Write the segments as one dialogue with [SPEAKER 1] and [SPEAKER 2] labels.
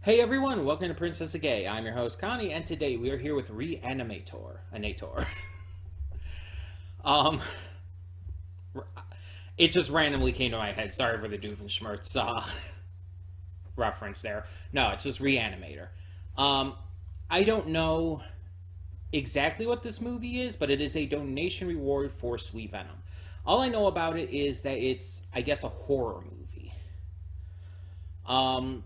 [SPEAKER 1] Hey everyone, welcome to Princess of Gay. I'm your host Connie, and today we are here with Re-Animator. um, it just randomly came to my head. Sorry for the Doofenshmirtz reference there. No, it's just Re-Animator. Um, I don't know exactly what this movie is, but it is a donation reward for Sweet Venom. All I know about it is that it's, I guess, a horror movie. Um,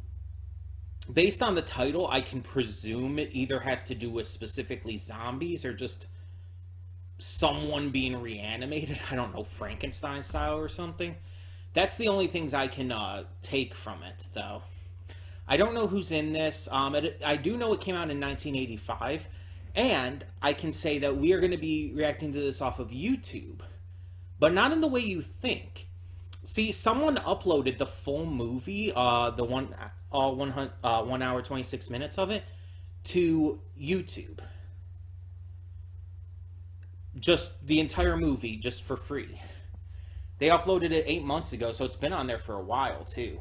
[SPEAKER 1] Based on the title, I can presume it either has to do with specifically zombies or just someone being reanimated. I don't know, Frankenstein style or something. That's the only things I can take from it, though. I don't know who's in this. I do know it came out in 1985, and I can say that we are going to be reacting to this off of YouTube, but not in the way you think. See, someone uploaded the full movie, the 1 hour 26 minutes of it, to YouTube. Just the entire movie, just for free. They uploaded it 8 months ago, so it's been on there for a while too.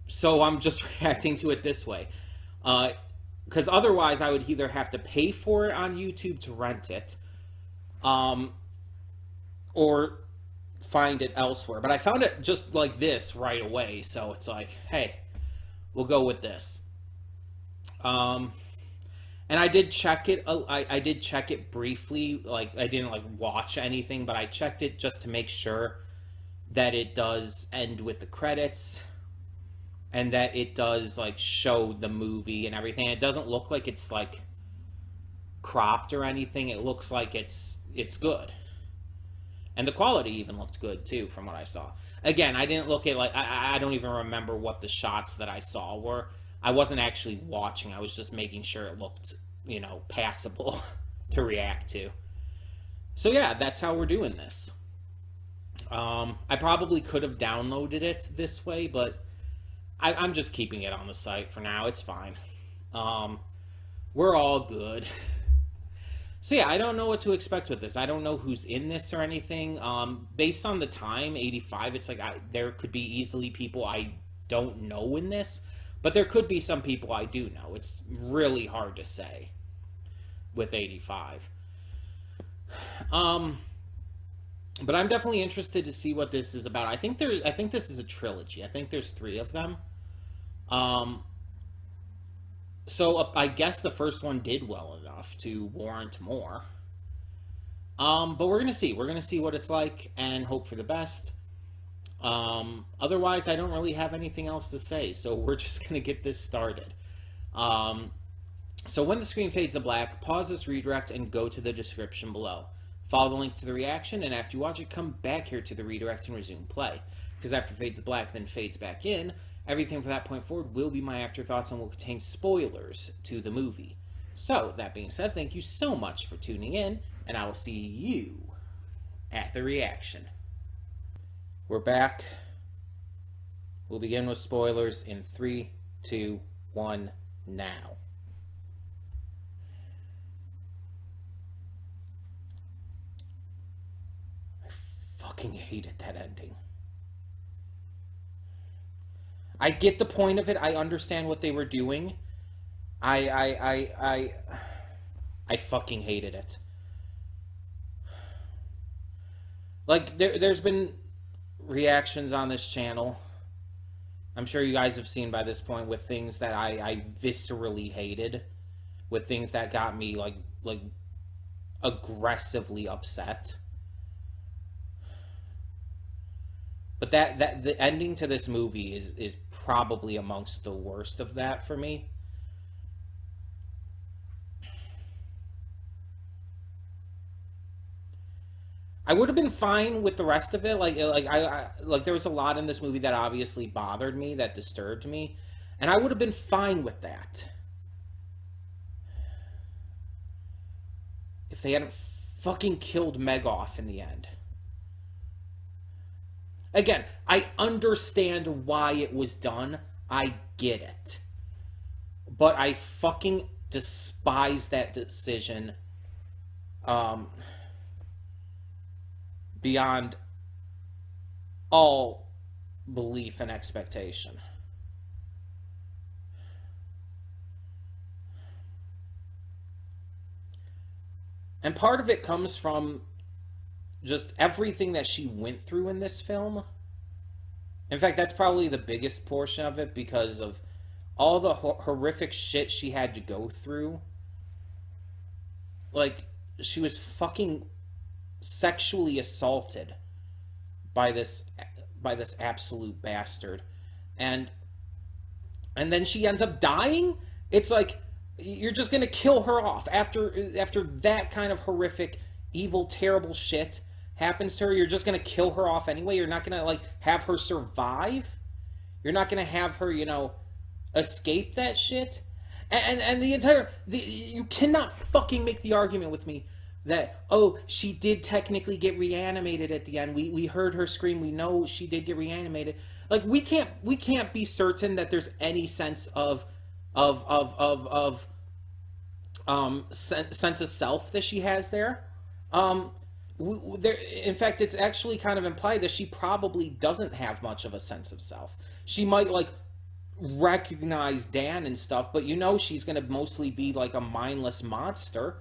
[SPEAKER 1] So I'm just reacting to it this way, because otherwise I would either have to pay for it on YouTube to rent it, or find it elsewhere. But I found it just like this right away, so it's like, hey, we'll go with this. And I did check it. I did check it briefly. Like, I didn't like watch anything, but I checked it just to make sure that it does end with the credits and that it does like show the movie and everything. It doesn't look like it's like cropped or anything. It looks like it's good. And the quality even looked good too, from what I saw. Again, I didn't look at like I don't even remember what the shots that I saw were. I wasn't actually watching. I was just making sure it looked, passable to react to. So yeah, that's how we're doing this. I probably could have downloaded it this way, but I'm just keeping it on the site for now. It's fine. We're all good. So yeah, I don't know what to expect with this. I don't know who's in this or anything. Based on the time, 85, it's like there could be easily people I don't know in this, but there could be some people I do know. It's really hard to say with 85. But I'm definitely interested to see what this is about. I think this is a trilogy. I think there's 3 of them. So I guess the first one did well enough to warrant more. But we're gonna see. We're gonna see what it's like and hope for the best. Otherwise, I don't really have anything else to say. So we're just gonna get this started. So when the screen fades to black, pause this redirect and go to the description below. Follow the link to the reaction, and after you watch it, come back here to the redirect and resume play. Because after it fades to black, then fades back in, everything from that point forward will be my afterthoughts and will contain spoilers to the movie. So, that being said, thank you so much for tuning in, and I will see you at the reaction. We're back. We'll begin with spoilers in 3, 2, 1, now. I fucking hated that ending. I get the point of it. I understand what they were doing. I fucking hated it. Like, there's been reactions on this channel. I'm sure you guys have seen by this point with things that I viscerally hated. With things that got me, like aggressively upset. But the ending to this movie is probably amongst the worst of that for me. I would have been fine with the rest of it. Like there was a lot in this movie that obviously bothered me, that disturbed me, and I would have been fine with that if they hadn't fucking killed Meg off in the end. Again, I understand why it was done. I get it. But I fucking despise that decision beyond all belief and expectation. And part of it comes from just everything that she went through in this film. In fact, that's probably the biggest portion of it because of all the horrific shit she had to go through. Like, she was fucking sexually assaulted by this absolute bastard. And then she ends up dying. It's like you're just going to kill her off after that kind of horrific, evil, terrible shit happens to her. You're just going to kill her off anyway. You're not going to like have her survive. You're not going to have her, escape that shit. And you cannot fucking make the argument with me that, oh, she did technically get reanimated at the end. We heard her scream. We know she did get reanimated. Like, we can't be certain that there's any sense of sense of self that she has there. In fact, it's actually kind of implied that she probably doesn't have much of a sense of self. She might like recognize Dan and stuff, but she's going to mostly be like a mindless monster.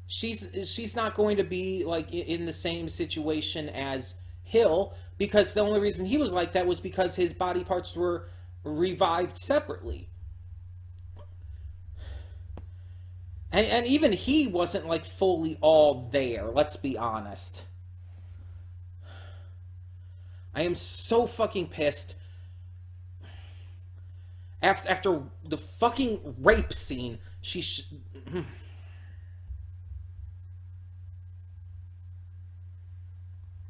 [SPEAKER 1] She's not going to be like in the same situation as Hill, because the only reason he was like that was because his body parts were revived separately. And even he wasn't like fully all there, let's be honest. I am so fucking pissed. After the fucking rape scene,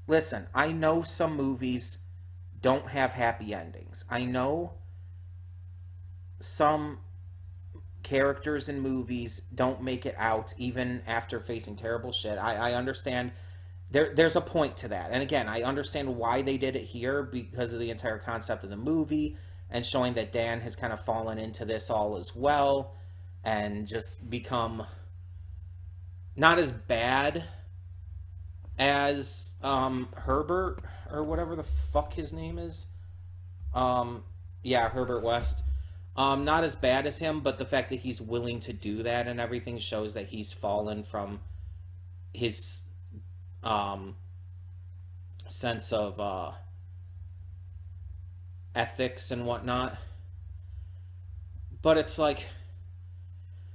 [SPEAKER 1] Listen, I know some movies don't have happy endings. I know some characters in movies don't make it out even after facing terrible shit. I understand there's a point to that. And again, I understand why they did it here because of the entire concept of the movie and showing that Dan has kind of fallen into this all as well and just become not as bad as Herbert or whatever the fuck his name is. Yeah, Herbert West. Not as bad as him, but the fact that he's willing to do that and everything shows that he's fallen from his sense of ethics and whatnot. But it's like,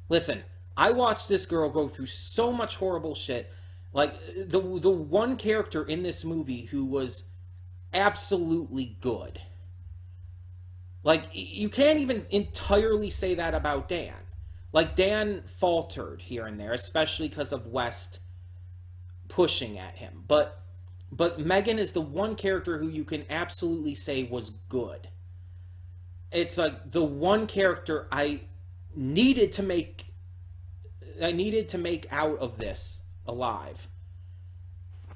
[SPEAKER 1] listen, I watched this girl go through so much horrible shit. Like, the one character in this movie who was absolutely good. Like, you can't even entirely say that about Dan. Like, Dan faltered here and there, especially because of West pushing at him. But Megan is the one character who you can absolutely say was good. It's like the one character I needed to make out of this alive.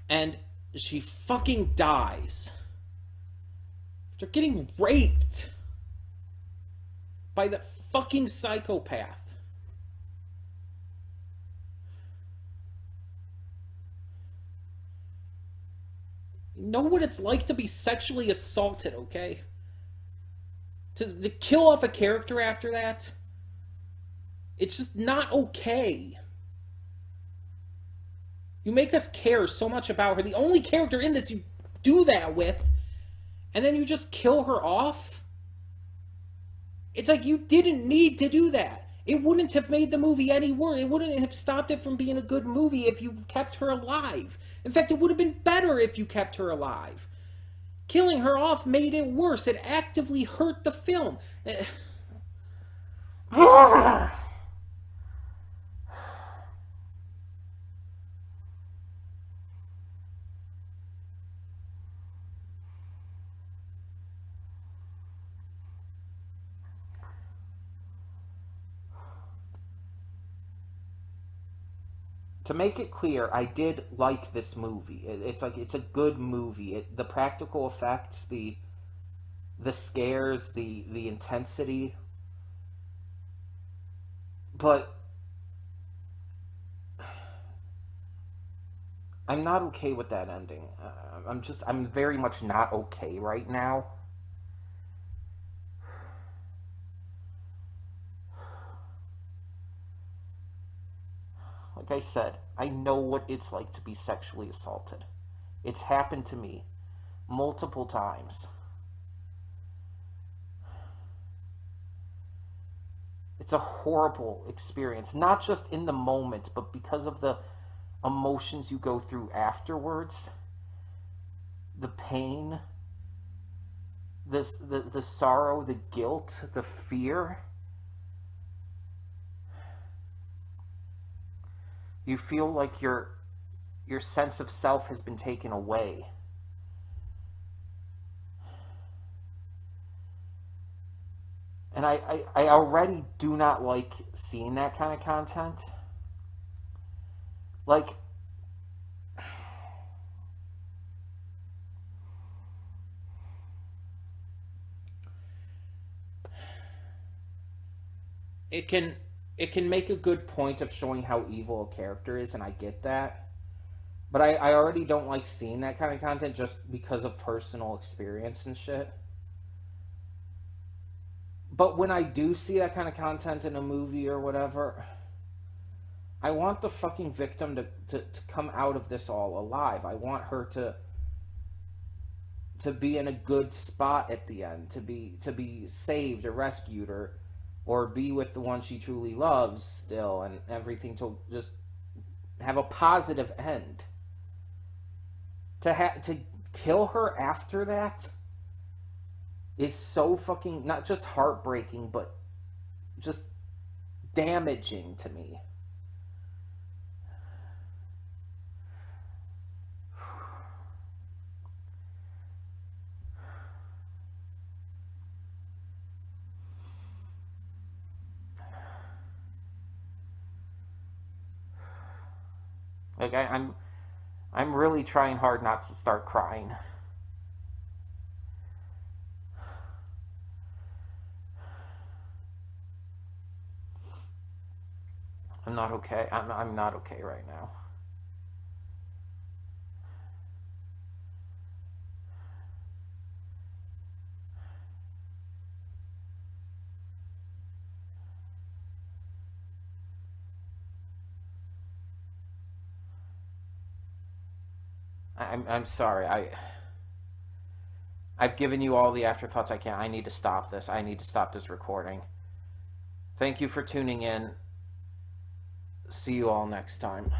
[SPEAKER 1] And she fucking dies after getting raped by that fucking psychopath. You know what it's like to be sexually assaulted, okay? To kill off a character after that? It's just not okay. You make us care so much about her. The only character in this you do that with, and then you just kill her off? It's like you didn't need to do that. It wouldn't have made the movie any worse. It wouldn't have stopped it from being a good movie if you kept her alive. In fact, it would have been better if you kept her alive. Killing her off made it worse. It actively hurt the film. To make it clear, I did like this movie. It's a good movie. The practical effects, the scares, the intensity. But I'm not okay with that ending. I'm very much not okay right now. Like I said, I know what it's like to be sexually assaulted. It's happened to me multiple times. It's a horrible experience, not just in the moment, but because of the emotions you go through afterwards, the pain, the sorrow, the guilt, the fear. You feel like your sense of self has been taken away. And I already do not like seeing that kind of content. Like, it can it can make a good point of showing how evil a character is, and I get that. But I already don't like seeing that kind of content just because of personal experience and shit. But when I do see that kind of content in a movie or whatever, I want the fucking victim to come out of this all alive. I want her to be in a good spot at the end, to be saved or rescued, or be with the one she truly loves still, and everything to just have a positive end. To kill her after that is so fucking not just heartbreaking, but just damaging to me. Like I'm really trying hard not to start crying. I'm not okay. I'm not okay right now. I'm sorry. I've given you all the afterthoughts I can. I need to stop this. I need to stop this recording. Thank you for tuning in. See you all next time.